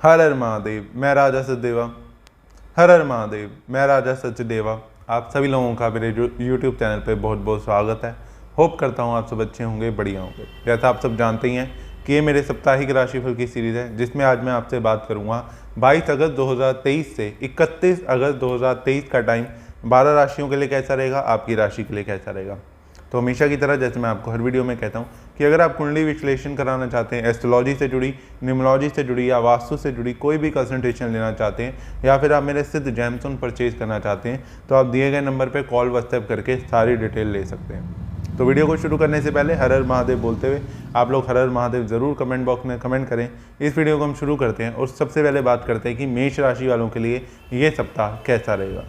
हर हर महादेव, मैं राजा सचदेवा। हर हर महादेव, मैं राजा सचदेवा। आप सभी लोगों का मेरे YouTube चैनल पे बहुत बहुत स्वागत है। होप करता हूँ आप सब अच्छे होंगे, बढ़िया होंगे। जैसा आप सब जानते ही हैं कि ये मेरे साप्ताहिक राशिफल की सीरीज़ है, जिसमें आज मैं आपसे बात करूँगा 22 अगस्त 2023 से 31 अगस्त 2023 का टाइम 12 राशियों के लिए कैसा रहेगा, आपकी राशि के लिए कैसा रहेगा। तो हमेशा की तरह जैसे मैं आपको हर वीडियो में कहता हूँ कि अगर आप कुंडली विश्लेषण कराना चाहते हैं, एस्ट्रोलॉजी से जुड़ी, न्यूमरोलॉजी से जुड़ी या वास्तु से जुड़ी कोई भी कंसल्टेशन लेना चाहते हैं, या फिर आप मेरे सिद्ध जैमस्टोन परचेज करना चाहते हैं, तो आप दिए गए नंबर पर कॉल व्हाट्सएप करके सारी डिटेल ले सकते हैं। तो वीडियो को शुरू करने से पहले हर हर महादेव बोलते हुए आप लोग हर हर महादेव ज़रूर कमेंट बॉक्स में कमेंट करें। इस वीडियो को हम शुरू करते हैं और सबसे पहले बात करते हैं कि मेष राशि वालों के लिए ये सप्ताह कैसा रहेगा।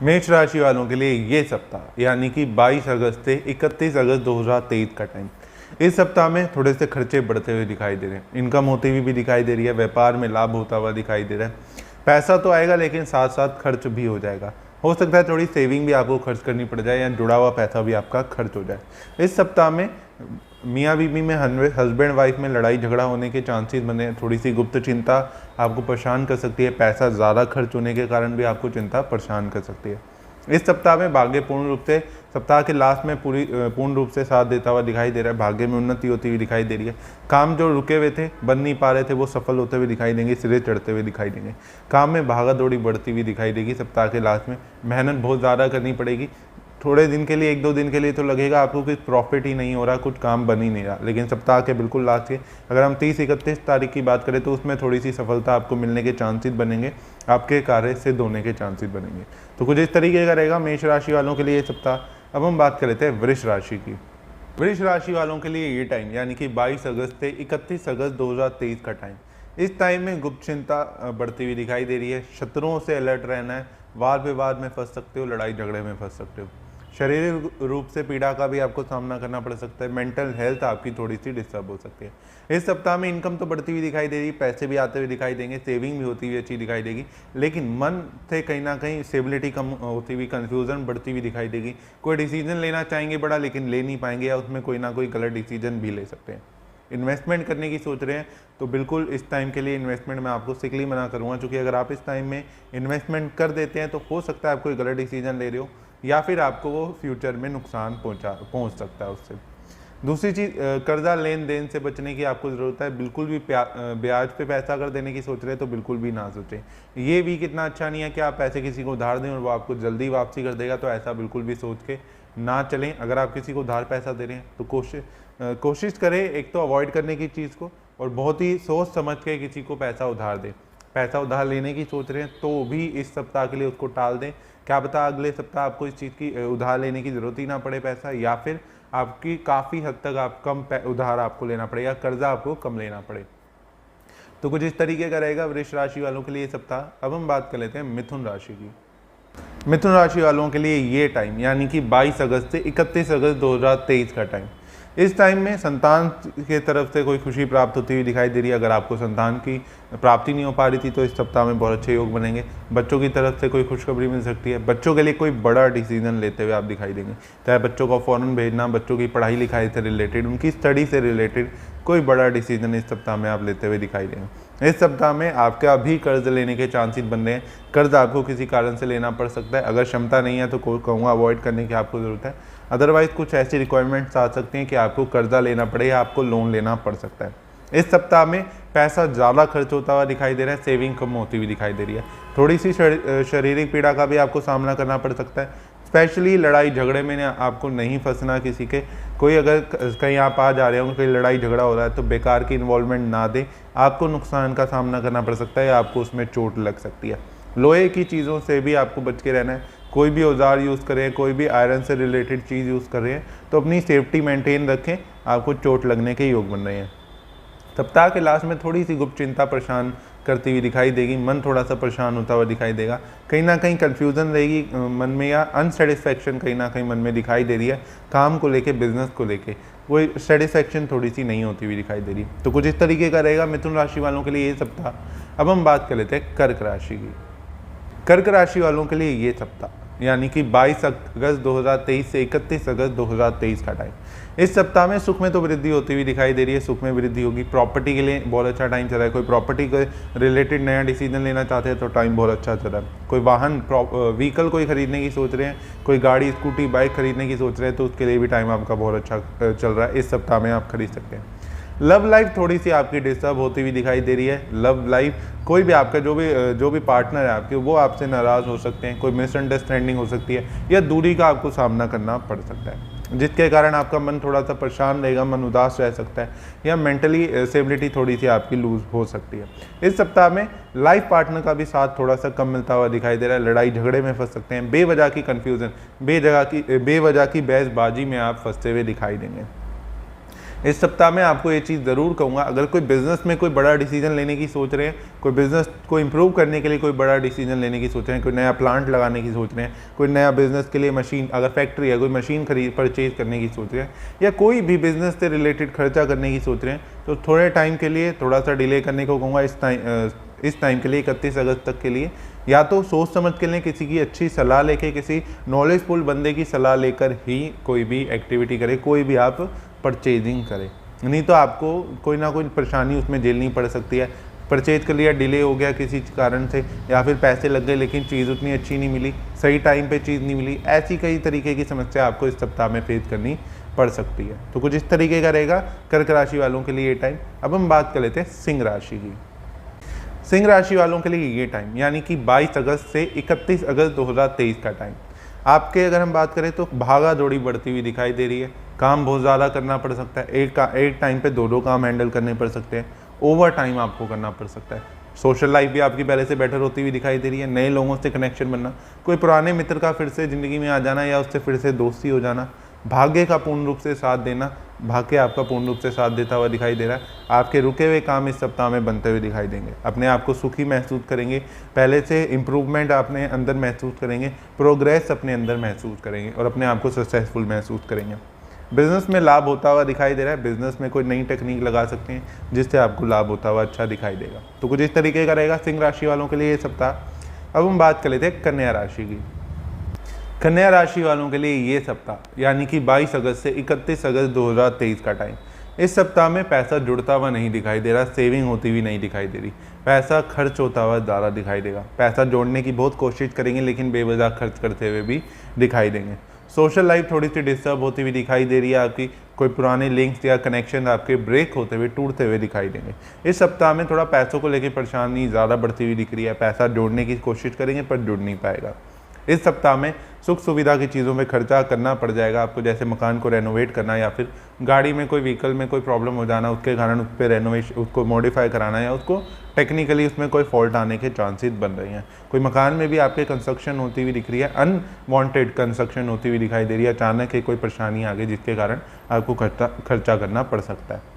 मेष राशि वालों के लिए ये सप्ताह यानी कि 22 अगस्त से 31 अगस्त 2023 का टाइम, इस सप्ताह में थोड़े से खर्चे बढ़ते हुए दिखाई दे रहे हैं। इनकम होती हुई भी दिखाई दे रही है, व्यापार में लाभ होता हुआ दिखाई दे रहा है। पैसा तो आएगा लेकिन साथ साथ खर्च भी हो जाएगा। हो सकता है थोड़ी सेविंग भी आपको खर्च करनी पड़ जाए या जुड़ा हुआ पैसा भी आपका खर्च हो जाए। इस सप्ताह में मियाँ बीवी में हस्बैंड वाइफ में लड़ाई झगड़ा होने के चांसेस बने। थोड़ी सी गुप्त चिंता आपको परेशान कर सकती है। पैसा ज़्यादा खर्च होने के कारण भी आपको चिंता परेशान कर सकती है। इस सप्ताह में भाग्य पूर्ण रूप से सप्ताह के लास्ट में पूर्ण रूप से साथ देता हुआ दिखाई दे रहा है। भाग्य में उन्नति होती हुई दिखाई दे रही है। काम जो रुके हुए थे, बन नहीं पा रहे थे, वो सफल होते हुए दिखाई देंगे, सिरे चढ़ते हुए दिखाई देंगे। काम में भागा दौड़ी बढ़ती हुई दिखाई देगी। सप्ताह के लास्ट में मेहनत बहुत ज़्यादा करनी पड़ेगी। थोड़े दिन के लिए, 1-2 दिन के लिए तो लगेगा आपको कि प्रॉफिट ही नहीं हो रहा, कुछ काम बन ही नहीं रहा, लेकिन सप्ताह के बिल्कुल लास्ट के अगर हम 30-31 तारीख की बात करें तो उसमें थोड़ी सी सफलता आपको मिलने के चांसेस बनेंगे, आपके कार्य सिद्ध होने के चांसेस बनेंगे। तो कुछ इस तरीके का रहेगा मेष राशि वालों के लिए ये सप्ताह। अब हम बात कर लेते हैं वृष राशि की। वृष राशि वालों के लिए ये टाइम यानी कि 22 अगस्त से 31 अगस्त 2023 का टाइम, इस टाइम में गुप्त चिंता बढ़ती हुई दिखाई दे रही है। शत्रुओं से अलर्ट रहना है। वाद विवाद में फंस सकते हो, लड़ाई झगड़े में फंस सकते हो। शारीरिक रूप से पीड़ा का भी आपको सामना करना पड़ सकता है। मेंटल हेल्थ आपकी थोड़ी सी डिस्टर्ब हो सकती है। इस सप्ताह में इनकम तो बढ़ती हुई दिखाई दे रही, पैसे भी आते हुए दिखाई देंगे, सेविंग भी होती हुई अच्छी दिखाई देगी, लेकिन मन से कहीं ना कहीं स्टेबिलिटी कम होती हुई, कंफ्यूजन बढ़ती हुई दिखाई देगी। कोई डिसीजन लेना चाहेंगे बड़ा, लेकिन ले नहीं पाएंगे, या उसमें कोई ना कोई गलत डिसीजन भी ले सकते हैं। इन्वेस्टमेंट करने की सोच रहे हैं तो बिल्कुल इस टाइम के लिए इन्वेस्टमेंट मैं आपको स्ट्रिक्टली मना करूँगा, क्योंकि अगर आप इस टाइम में इन्वेस्टमेंट कर देते हैं तो हो सकता है आप कोई गलत डिसीजन ले रहे हो, या फिर आपको वो फ्यूचर में नुकसान पहुंच सकता है उससे। दूसरी चीज़, कर्जा लेन देन से बचने की आपको ज़रूरत है। बिल्कुल भी ब्याज पे पैसा अगर देने की सोच रहे हैं तो बिल्कुल भी ना सोचें। ये वीक इतना अच्छा नहीं है कि आप पैसे किसी को उधार दें और वो आपको जल्दी वापसी कर देगा, तो ऐसा बिल्कुल भी सोच के ना चलें। अगर आप किसी को उधार पैसा दे रहे हैं तो कोशिश करें एक तो अवॉइड करने की चीज़ को, और बहुत ही सोच समझ के किसी को पैसा उधार दें। पैसा उधार लेने की सोच रहे हैं तो भी इस सप्ताह के लिए उसको टाल दें। क्या पता अगले सप्ताह आपको इस चीज़ की उधार लेने की ज़रूरत ही ना पड़े पैसा, या फिर आपकी काफ़ी हद तक आप कम उधार आपको लेना पड़े, या कर्जा आपको कम लेना पड़े। तो कुछ इस तरीके का रहेगा वृष राशि वालों के लिए सप्ताह। अब हम बात कर लेते हैं मिथुन राशि की। मिथुन राशि वालों के लिए ये टाइम यानी कि 22 अगस्त से 31 अगस्त 2023 का टाइम, इस टाइम में संतान के तरफ से कोई खुशी प्राप्त होती हुई दिखाई दे रही है। अगर आपको संतान की प्राप्ति नहीं हो पा रही थी तो इस सप्ताह में बहुत अच्छे योग बनेंगे। बच्चों की तरफ से कोई खुशखबरी मिल सकती है। बच्चों के लिए कोई बड़ा डिसीजन लेते हुए आप दिखाई देंगे, चाहे बच्चों को फॉरेन भेजना, बच्चों की पढ़ाई लिखाई से रिलेटेड, उनकी स्टडी से रिलेटेड कोई बड़ा डिसीजन इस सप्ताह में आप लेते हुए दिखाई देंगे। इस सप्ताह में आपका भी कर्ज लेने के चांसेस बन रहे हैं। कर्ज आपको किसी कारण से लेना पड़ सकता है। अगर क्षमता नहीं है तो कहूँगा अवॉइड करने की आपको ज़रूरत है। अदरवाइज कुछ ऐसी रिक्वायरमेंट्स आ सकती हैं कि आपको कर्जा लेना पड़े या आपको लोन लेना पड़ सकता है। इस सप्ताह में पैसा ज़्यादा खर्च होता हुआ दिखाई दे रहा है, सेविंग कम होती हुई दिखाई दे रही है। थोड़ी सी शारीरिक पीड़ा का भी आपको सामना करना पड़ सकता है। स्पेशली लड़ाई झगड़े में आपको नहीं फंसना किसी के। कोई अगर कहीं आप आ जा रहे हो, कोई लड़ाई झगड़ा हो रहा है तो बेकार की इन्वॉल्वमेंट ना दें। आपको नुकसान का सामना करना पड़ सकता है या आपको उसमें चोट लग सकती है। लोहे की चीज़ों से भी आपको बच के रहना है। कोई भी औजार यूज़ करें, कोई भी आयरन से रिलेटेड चीज़ यूज़ कर रहे हैं तो अपनी सेफ्टी मेंटेन रखें, आपको चोट लगने के योग बन रहे हैं। सप्ताह के लास्ट में थोड़ी सी गुप्त चिंता परेशान करती हुई दिखाई देगी। मन थोड़ा सा परेशान होता हुआ दिखाई देगा। कहीं ना कहीं कन्फ्यूज़न रहेगी मन में, या अनसेटिस्फैक्शन कहीं ना कहीं मन में दिखाई दे रही है। काम को लेके, बिजनेस को लेके कोई सेटिस्फैक्शन थोड़ी सी नहीं होती हुई दिखाई दे रही। तो कुछ इस तरीके का रहेगा मिथुन राशि वालों के लिए ये सप्ताह। अब हम बात कर लेते हैं कर्क राशि की। कर्क राशि वालों के लिए ये सप्ताह यानी कि 22 अगस्त 2023 से 31 अगस्त 2023 का टाइम। इस सप्ताह में सुख में तो वृद्धि होती हुई दिखाई दे रही है, सुख में वृद्धि होगी। प्रॉपर्टी के लिए बहुत अच्छा टाइम चल रहा है, कोई प्रॉपर्टी के रिलेटेड नया डिसीजन लेना चाहते हैं तो टाइम बहुत अच्छा चल रहा है। कोई वाहन व्हीकल कोई खरीदने की सोच रहे हैं, कोई गाड़ी स्कूटी बाइक खरीदने की सोच रहे हैं तो उसके लिए भी टाइम आपका बहुत अच्छा चल रहा है, इस सप्ताह में आप खरीद सकते हैं। लव लाइफ थोड़ी सी आपकी डिस्टर्ब होती हुई दिखाई दे रही है। लव लाइफ कोई भी आपका जो भी पार्टनर है आपके, वो आपसे नाराज़ हो सकते हैं, कोई मिसअंडरस्टैंडिंग हो सकती है या दूरी का आपको सामना करना पड़ सकता है, जिसके कारण आपका मन थोड़ा सा परेशान रहेगा, मन उदास रह सकता है या मेंटली स्टेबिलिटी थोड़ी सी आपकी लूज हो सकती है। इस सप्ताह में लाइफ पार्टनर का भी साथ थोड़ा सा कम मिलता हुआ दिखाई दे रहा है, लड़ाई झगड़े में फंस सकते हैं, बेवजह की कन्फ्यूज़न, बेवजह की बहसबाजी में आप फंसते हुए दिखाई देंगे। इस सप्ताह में आपको ये चीज़ ज़रूर कहूँगा, अगर कोई बिज़नेस में कोई बड़ा डिसीजन लेने की सोच रहे हैं, कोई बिज़नेस को इम्प्रूव करने के लिए कोई बड़ा डिसीजन लेने की सोच रहे हैं, कोई नया प्लांट लगाने की सोच रहे हैं, कोई नया बिज़नेस के लिए मशीन, अगर फैक्ट्री है कोई मशीन परचेज करने की सोच रहे हैं या कोई भी बिज़नेस से रिलेटेड खर्चा करने की सोच रहे हैं, तो थोड़े टाइम के लिए थोड़ा सा डिले करने को कहूँगा। इस टाइम के लिए 31 अगस्त तक के लिए या तो सोच समझ के लिए किसी की अच्छी सलाह लेके, किसी नॉलेजफुल बंदे की सलाह लेकर ही कोई भी एक्टिविटी करें, कोई भी आप परचेजिंग करें, नहीं तो आपको कोई ना कोई परेशानी उसमें झेलनी पड़ सकती है। परचेज कर लिया, डिले हो गया किसी कारण से, या फिर पैसे लग गए लेकिन चीज़ उतनी अच्छी नहीं मिली, सही टाइम पे चीज़ नहीं मिली, ऐसी कई तरीके की समस्या आपको इस सप्ताह में फेस करनी पड़ सकती है। तो कुछ इस तरीके का रहेगा कर्क राशि वालों के लिए ये टाइम। अब हम बात कर लेते हैं सिंह राशि की। सिंह राशि वालों के लिए ये टाइम यानी कि 22 अगस्त से 31 अगस्त 2023 का टाइम आपके, अगर हम बात करें तो भागा दौड़ी बढ़ती हुई दिखाई दे रही है। काम बहुत ज़्यादा करना पड़ सकता है, एक टाइम पे दो काम हैंडल करने पड़ सकते हैं, ओवर टाइम आपको करना पड़ सकता है। सोशल लाइफ भी आपकी पहले से बेटर होती हुई दिखाई दे रही है, नए लोगों से कनेक्शन बनना, कोई पुराने मित्र का फिर से ज़िंदगी में आ जाना या उससे फिर से दोस्ती हो जाना, भाग्य का पूर्ण रूप से साथ देना, भाग्य आपका पूर्ण रूप से साथ देता हुआ दिखाई दे रहा है। आपके रुके हुए काम इस सप्ताह में बनते हुए दिखाई देंगे, अपने आप को सुखी महसूस करेंगे, पहले से इम्प्रूवमेंट अपने अंदर महसूस करेंगे, प्रोग्रेस अपने अंदर महसूस करेंगे और अपने आप को सक्सेसफुल महसूस करेंगे। बिजनेस में लाभ होता हुआ दिखाई दे रहा है, बिजनेस में कोई नई टेक्निक लगा सकते हैं जिससे आपको लाभ होता हुआ अच्छा दिखाई देगा। तो कुछ इस तरीके का रहेगा सिंह राशि वालों के लिए ये सप्ताह। अब हम बात कर लेते हैं कन्या राशि की। कन्या राशि वालों के लिए ये सप्ताह यानी कि 22 अगस्त से 31 अगस्त 2023 का टाइम। इस सप्ताह में पैसा जुड़ता हुआ नहीं दिखाई दे रहा, सेविंग होती हुई नहीं दिखाई दे रही, पैसा खर्च होता हुआ ज़्यादा दिखाई देगा। पैसा जोड़ने की बहुत कोशिश करेंगे लेकिन बेवजह खर्च करते हुए भी दिखाई देंगे। सोशल लाइफ थोड़ी सी डिस्टर्ब होती हुई दिखाई दे रही है आपकी, कोई पुराने लिंक्स या कनेक्शन आपके ब्रेक होते हुए, टूटते हुए दिखाई देंगे। इस सप्ताह में थोड़ा पैसों को लेकर परेशानी ज़्यादा बढ़ती हुई दिख रही है, पैसा जोड़ने की कोशिश करेंगे पर जुड़ नहीं पाएगा। इस सप्ताह में सुख सुविधा की चीज़ों में खर्चा करना पड़ जाएगा आपको, जैसे मकान को रेनोवेट करना या फिर गाड़ी में कोई व्हीकल में कोई प्रॉब्लम हो जाना, उसके कारण उस पर रेनोवेशन, उसको मॉडिफाई कराना या उसको टेक्निकली उसमें कोई फॉल्ट आने के चांसेस बन रहे हैं। कोई मकान में भी आपके कंस्ट्रक्शन होती हुई दिख रही है, अनवांटेड कंस्ट्रक्शन होती हुई दिखाई दे रही है, अचानक ही कोई परेशानी आ गई जिसके कारण आपको खर्चा करना पड़ सकता है।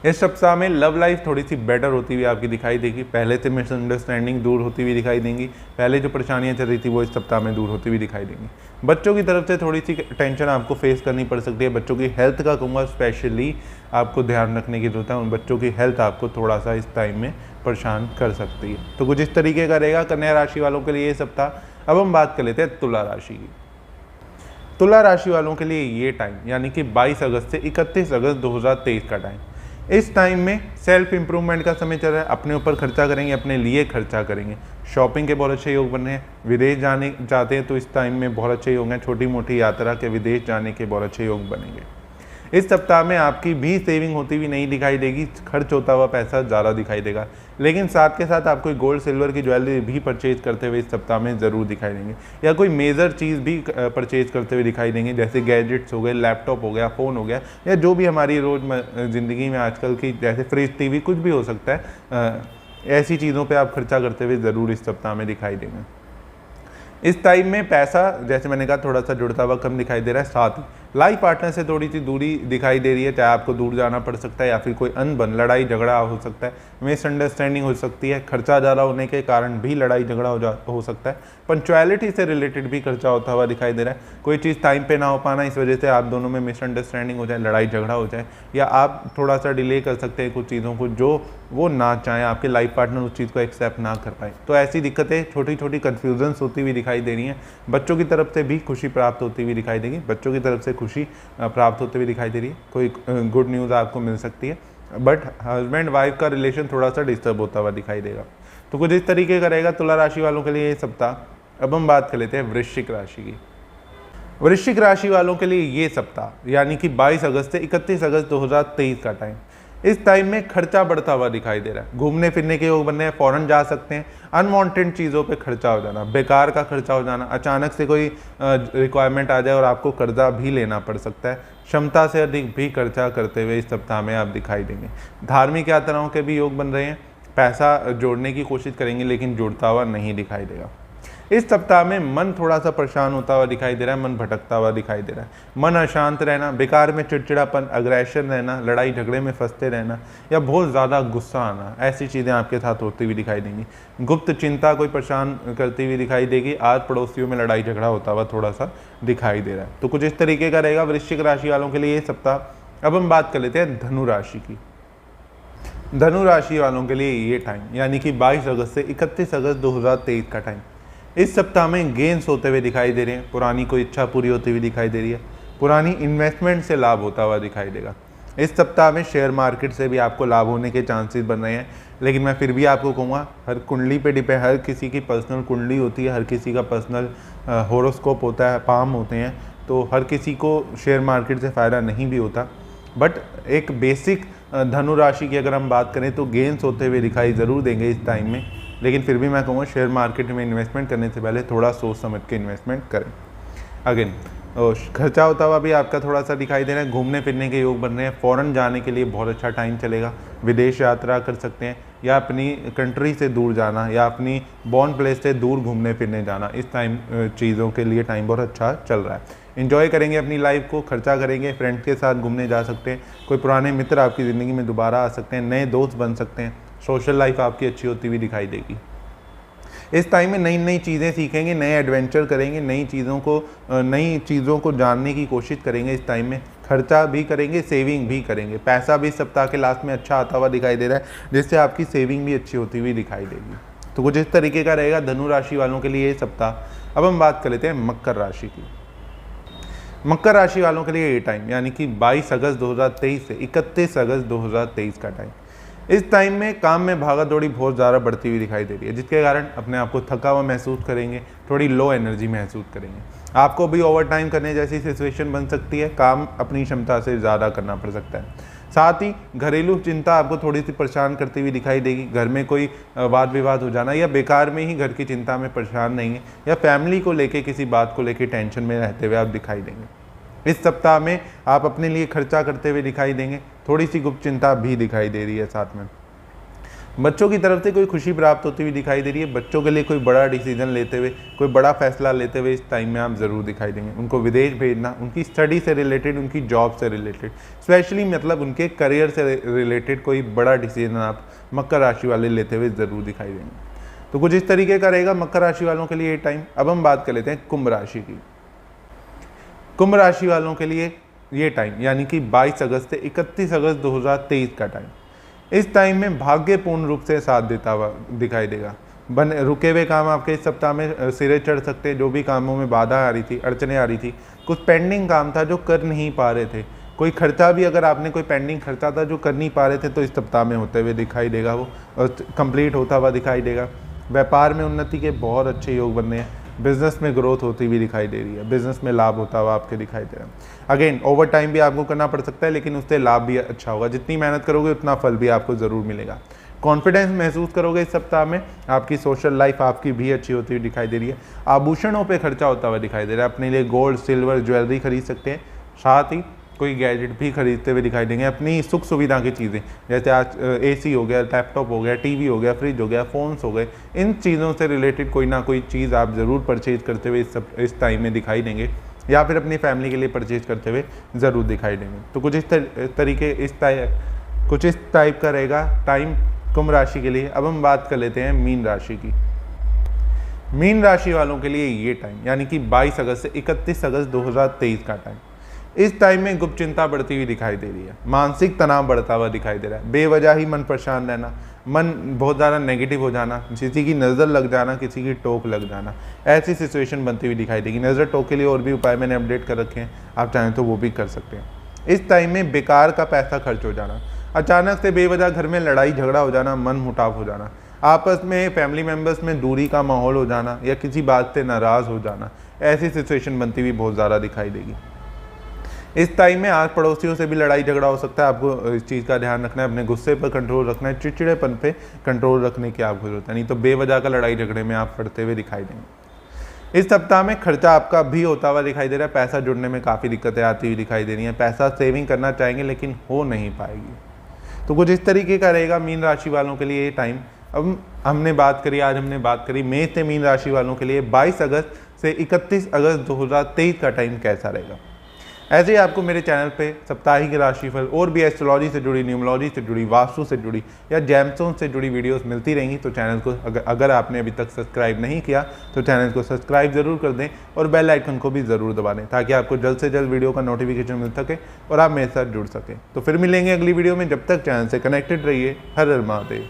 इस सप्ताह में लव लाइफ थोड़ी सी बेटर होती हुई आपकी दिखाई देगी, पहले से मिसअंडरस्टैंडिंग दूर होती हुई दिखाई देंगी, पहले जो परेशानियां चल रही थी वो इस सप्ताह में दूर होती हुई दिखाई देंगी। बच्चों की तरफ से थोड़ी सी टेंशन आपको फेस करनी पड़ सकती है, बच्चों की हेल्थ का कहूँगा स्पेशली आपको ध्यान रखने की जरूरत है, उन बच्चों की हेल्थ आपको थोड़ा सा इस टाइम में परेशान कर सकती है। तो कुछ इस तरीके का रहेगा कन्या राशि वालों के लिए ये सप्ताह। अब हम बात कर लेते हैं तुला राशि की। तुला राशि वालों के लिए ये टाइम यानी कि 22 अगस्त से 31 अगस्त 2023 का टाइम। इस टाइम में सेल्फ इंप्रूवमेंट का समय चल रहा है, अपने ऊपर खर्चा करेंगे, अपने लिए खर्चा करेंगे, शॉपिंग के बहुत अच्छे योग बन रहे हैं, विदेश जाने चाहते हैं तो इस टाइम में बहुत अच्छे योग हैं, छोटी मोटी यात्रा के विदेश जाने के बहुत अच्छे योग बनेंगे। इस सप्ताह में आपकी भी सेविंग होती हुई नहीं दिखाई देगी, खर्च होता हुआ पैसा ज़्यादा दिखाई देगा, लेकिन साथ के साथ आपको गोल्ड सिल्वर की ज्वेलरी भी परचेज करते हुए इस सप्ताह में ज़रूर दिखाई देंगे, या कोई मेजर चीज़ भी परचेज करते हुए दिखाई देंगे, जैसे गैजेट्स हो गए, लैपटॉप हो गया, फ़ोन हो गया, या जो भी हमारी रोज़ ज़िंदगी में आजकल की जैसे फ्रिज, टीवी, कुछ भी हो सकता है, ऐसी चीज़ों पर आप खर्चा करते हुए ज़रूर इस सप्ताह में दिखाई देंगे। इस टाइम में पैसा जैसे मैंने कहा थोड़ा सा जुड़ता हुआ कम दिखाई दे रहा है, साथ ही लाइफ पार्टनर से थोड़ी सी दूरी दिखाई दे रही है, चाहे आपको दूर जाना पड़ सकता है या फिर कोई अनबन लड़ाई झगड़ा हो सकता है, मिसअंडरस्टैंडिंग हो सकती है, खर्चा ज़्यादा होने के कारण भी लड़ाई झगड़ा हो सकता है, पंक्चुअलिटी से रिलेटेड भी खर्चा होता हुआ दिखाई दे रहा है, कोई चीज़ टाइम पे ना हो पाना, इस वजह से आप दोनों में मिसअंडरस्टैंडिंग हो जाए, लड़ाई झगड़ा हो जाए, या आप थोड़ा सा डिले कर सकते हैं कुछ चीज़ों को जो वो ना चाहें, आपके लाइफ पार्टनर उस चीज़ को एक्सेप्ट ना कर पाए। तो ऐसी दिक्कतें छोटी छोटी कन्फ्यूजन्स होती हुई दिखाई दे रही हैं। बच्चों की तरफ से भी खुशी प्राप्त होती हुई दिखाई देगी, बच्चों की तरफ से खुशी प्राप्त होते हुए दिखाई दे रही है, कोई गुड न्यूज़ आपको मिल सकती है। बट हस्बैंड वाइफ का रिलेशन थोड़ा सा डिस्टर्ब होता हुआ दिखाई देगा। तो कुछ इस तरीके का रहेगा तुला राशि वालों के लिए ये सप्ताह। अब हम बात कर लेते हैं वृश्चिक राशि की। वृश्चिक राशि वालों के लिए ये सप्ताह यानी कि 22 अगस्त से 31 अगस्त 2023 का टाइम, इस टाइम में खर्चा बढ़ता हुआ दिखाई दे रहा है। घूमने फिरने के योग बन रहे हैं, फॉरेन जा सकते हैं, अनवांटेड चीज़ों पे खर्चा हो जाना, बेकार का खर्चा हो जाना, अचानक से कोई रिक्वायरमेंट आ जाए और आपको कर्जा भी लेना पड़ सकता है, क्षमता से अधिक भी खर्चा करते हुए इस सप्ताह में आप दिखाई देंगे। धार्मिक यात्राओं के भी योग बन रहे हैं, पैसा जोड़ने की कोशिश करेंगे लेकिन जुड़ता हुआ नहीं दिखाई देगा। इस सप्ताह में मन थोड़ा सा परेशान होता हुआ दिखाई दे रहा है, मन भटकता हुआ दिखाई दे रहा है, मन अशांत रहना, बेकार में चिड़चिड़ापन, अग्रेशन रहना, लड़ाई झगड़े में फंसते रहना या बहुत ज़्यादा गुस्सा आना, ऐसी चीज़ें आपके साथ होती हुई दिखाई देंगी। गुप्त चिंता कोई परेशान करती हुई दिखाई देगी, आज पड़ोसियों में लड़ाई झगड़ा होता हुआ थोड़ा सा दिखाई दे रहा है। तो कुछ इस तरीके का रहेगा वृश्चिक राशि वालों के लिए ये सप्ताह। अब हम बात कर लेते हैं धनु राशि की। धनु राशि वालों के लिए ये टाइम यानी कि 22 अगस्त से 31 अगस्त 2023 का टाइम, इस सप्ताह में गेन्स होते हुए दिखाई दे रहे हैं, पुरानी कोई इच्छा पूरी होती हुई दिखाई दे रही है, पुरानी इन्वेस्टमेंट से लाभ होता हुआ दिखाई देगा। इस सप्ताह में शेयर मार्केट से भी आपको लाभ होने के चांसेस बन रहे हैं, लेकिन मैं फिर भी आपको कहूँगा हर कुंडली पे डिपेंड, हर किसी की पर्सनल कुंडली होती है, हर किसी का पर्सनल होरोस्कोप होता है, पाम होते हैं, तो हर किसी को शेयर मार्केट से फ़ायदा नहीं भी होता। बट एक बेसिक धनु राशि की अगर हम बात करें तो गेन्स होते हुए दिखाई ज़रूर देंगे इस टाइम में, लेकिन फिर भी मैं कहूँगा शेयर मार्केट में इन्वेस्टमेंट करने से पहले थोड़ा सोच समझ के इन्वेस्टमेंट करें। अगेन खर्चा होता हुआ भी आपका थोड़ा सा दिखाई दे रहा है, घूमने फिरने के योग बन रहे हैं, फॉरेन जाने के लिए बहुत अच्छा टाइम चलेगा, विदेश यात्रा कर सकते हैं या अपनी कंट्री से दूर जाना या अपनी बॉर्न प्लेस से दूर घूमने फिरने जाना, इस टाइम चीज़ों के लिए टाइम बहुत अच्छा चल रहा है। इन्जॉय करेंगे अपनी लाइफ को, खर्चा करेंगे, फ्रेंड्स के साथ घूमने जा सकते हैं, कोई पुराने मित्र आपकी ज़िंदगी में दोबारा आ सकते हैं, नए दोस्त बन सकते हैं, सोशल लाइफ आपकी अच्छी होती हुई दिखाई देगी। इस टाइम में नई नई चीज़ें सीखेंगे, नए एडवेंचर करेंगे, नई चीज़ों को जानने की कोशिश करेंगे। इस टाइम में खर्चा भी करेंगे, सेविंग भी करेंगे, पैसा भी सप्ताह के लास्ट में अच्छा आता हुआ दिखाई दे रहा है, जिससे आपकी सेविंग भी अच्छी होती हुई दिखाई देगी। तो कुछ इस तरीके का रहेगा धनु राशि वालों के लिए ये सप्ताह। अब हम बात कर लेते हैं मकर राशि की। मकर राशि वालों के लिए ये टाइम यानी कि 22 अगस्त 2023 से 31 अगस्त 2023 का टाइम, इस टाइम में काम में भागा दौड़ी बहुत ज़्यादा बढ़ती हुई दिखाई दे रही है, जिसके कारण अपने आप को थका हुआ महसूस करेंगे, थोड़ी लो एनर्जी महसूस करेंगे, आपको भी ओवर टाइम करने जैसी सिचुएशन बन सकती है, काम अपनी क्षमता से ज़्यादा करना पड़ सकता है। साथ ही घरेलू चिंता आपको थोड़ी सी परेशान करती हुई दिखाई देगी, घर में कोई वाद विवाद हो जाना या बेकार में ही घर की चिंता में परेशान रहेंगे या फैमिली को लेके किसी बात को लेके टेंशन में रहते हुए आप दिखाई देंगे। इस सप्ताह में आप अपने लिए खर्चा करते हुए दिखाई देंगे, थोड़ी सी गुप्त चिंता भी दिखाई दे रही है। साथ में बच्चों की तरफ से कोई खुशी प्राप्त होती हुई दिखाई दे रही है, बच्चों के लिए कोई बड़ा डिसीजन लेते हुए, कोई बड़ा फैसला लेते हुए इस टाइम में आप ज़रूर दिखाई देंगे। उनको विदेश भेजना, उनकी स्टडी से रिलेटेड, उनकी जॉब से रिलेटेड, स्पेशली मतलब उनके करियर से रिलेटेड कोई बड़ा डिसीजन आप मकर राशि वाले लेते हुए ज़रूर दिखाई देंगे। तो कुछ इस तरीके का रहेगा मकर राशि वालों के लिए ये टाइम। अब हम बात कर लेते हैं कुंभ राशि की। कुंभ राशि वालों के लिए ये टाइम यानी कि 22 अगस्त से 31 अगस्त 2023 का टाइम, इस टाइम में भाग्यपूर्ण रूप से साथ देता हुआ दिखाई देगा। रुके हुए काम आपके इस सप्ताह में सिरे चढ़ सकते हैं, जो भी कामों में बाधा आ रही थी, अड़चने आ रही थी, कुछ पेंडिंग काम था जो कर नहीं पा रहे थे, कोई खर्चा भी अगर आपने कोई पेंडिंग खर्चा था जो कर नहीं पा रहे थे तो इस सप्ताह में होते हुए दिखाई देगा, वो कंप्लीट होता हुआ दिखाई देगा। व्यापार में उन्नति के बहुत अच्छे योग बन रहे हैं, बिजनेस में ग्रोथ होती हुई दिखाई दे रही है, बिजनेस में लाभ होता हुआ आपके दिखाई दे रहा है। अगेन ओवर टाइम भी आपको करना पड़ सकता है, लेकिन उससे लाभ भी अच्छा होगा, जितनी मेहनत करोगे उतना फल भी आपको ज़रूर मिलेगा। कॉन्फिडेंस महसूस करोगे इस सप्ताह में, आपकी सोशल लाइफ आपकी भी अच्छी होती हुई दिखाई दे रही है। आभूषणों पे खर्चा होता हुआ दिखाई दे रहा है, अपने लिए गोल्ड सिल्वर ज्वेलरी खरीद सकते हैं, साथ ही कोई गैजेट भी खरीदते हुए दिखाई देंगे, अपनी सुख सुविधा की चीज़ें, जैसे आज एसी हो गया, लैपटॉप हो गया, टीवी हो गया, फ्रिज हो गया, फ़ोन्स हो गए, इन चीज़ों से रिलेटेड कोई ना कोई चीज़ आप ज़रूर परचेज करते हुए इस टाइम में दिखाई देंगे। या फिर अपनी फैमिली के लिए परचेज करते हुए ज़रूर दिखाई देंगे। तो कुछ इस टाइप का रहेगा टाइम कुंभ राशि के लिए। अब हम बात कर लेते हैं मीन राशि की। मीन राशि वालों के लिए ये टाइम यानी कि 22 अगस्त से 31 अगस्त 2023 का टाइम, इस टाइम में गुप्त चिंता बढ़ती हुई दिखाई दे रही है, मानसिक तनाव बढ़ता हुआ दिखाई दे रहा है, बेवजह ही मन परेशान रहना, मन बहुत ज़्यादा नेगेटिव हो जाना, किसी की नज़र लग जाना, किसी की टोक लग जाना, ऐसी सिचुएशन बनती हुई दिखाई देगी। नज़र टोक के लिए और भी उपाय मैंने अपडेट कर रखे हैं, आप चाहें तो वो भी कर सकते हैं। इस टाइम में बेकार का पैसा खर्च हो जाना, अचानक से बेवजह घर में लड़ाई झगड़ा हो जाना, मन मुटाव हो जाना, आपस में फैमिली मेम्बर्स में दूरी का माहौल हो जाना या किसी बात से नाराज़ हो जाना, ऐसी सिचुएशन बनती हुई बहुत ज़्यादा दिखाई देगी। इस टाइम में आस पड़ोसियों से भी लड़ाई झगड़ा हो सकता है, आपको इस चीज़ का ध्यान रखना है, अपने गुस्से पर कंट्रोल रखना है, चिड़चिड़ेपन पे कंट्रोल रखने की आपको जरूरत है, नहीं तो बेवजह का लड़ाई झगड़े में आप पड़ते हुए दिखाई देंगे। इस सप्ताह में खर्चा आपका भी होता हुआ दिखाई दे रहा है, पैसा जुड़ने में काफ़ी दिक्कतें आती हुई दिखाई दे रही हैं, पैसा सेविंग करना चाहेंगे लेकिन हो नहीं पाएगी। तो कुछ इस तरीके का रहेगा मीन राशि वालों के लिए ये टाइम। अब आज हमने बात करी मेष से मीन राशि वालों के लिए 22 अगस्त से 31 अगस्त 2023 का टाइम कैसा रहेगा। ऐसे ही आपको मेरे चैनल पे साप्ताहिक राशिफल और भी एस्ट्रोलॉजी से जुड़ी, न्यूमरोलॉजी से जुड़ी, वास्तु से जुड़ी या जेमस्टोन से जुड़ी वीडियोस मिलती रहेंगी। तो चैनल को अगर आपने अभी तक सब्सक्राइब नहीं किया तो चैनल को सब्सक्राइब ज़रूर कर दें और बेल आइकन को भी ज़रूर दबा दें ताकि आपको जल्द से जल्द वीडियो का नोटिफिकेशन मिल सके और आप मेरे साथ जुड़ सकें। तो फिर मिलेंगे अगली वीडियो में, जब तक चैनल से कनेक्टेड रहिए। हर हर महादेव।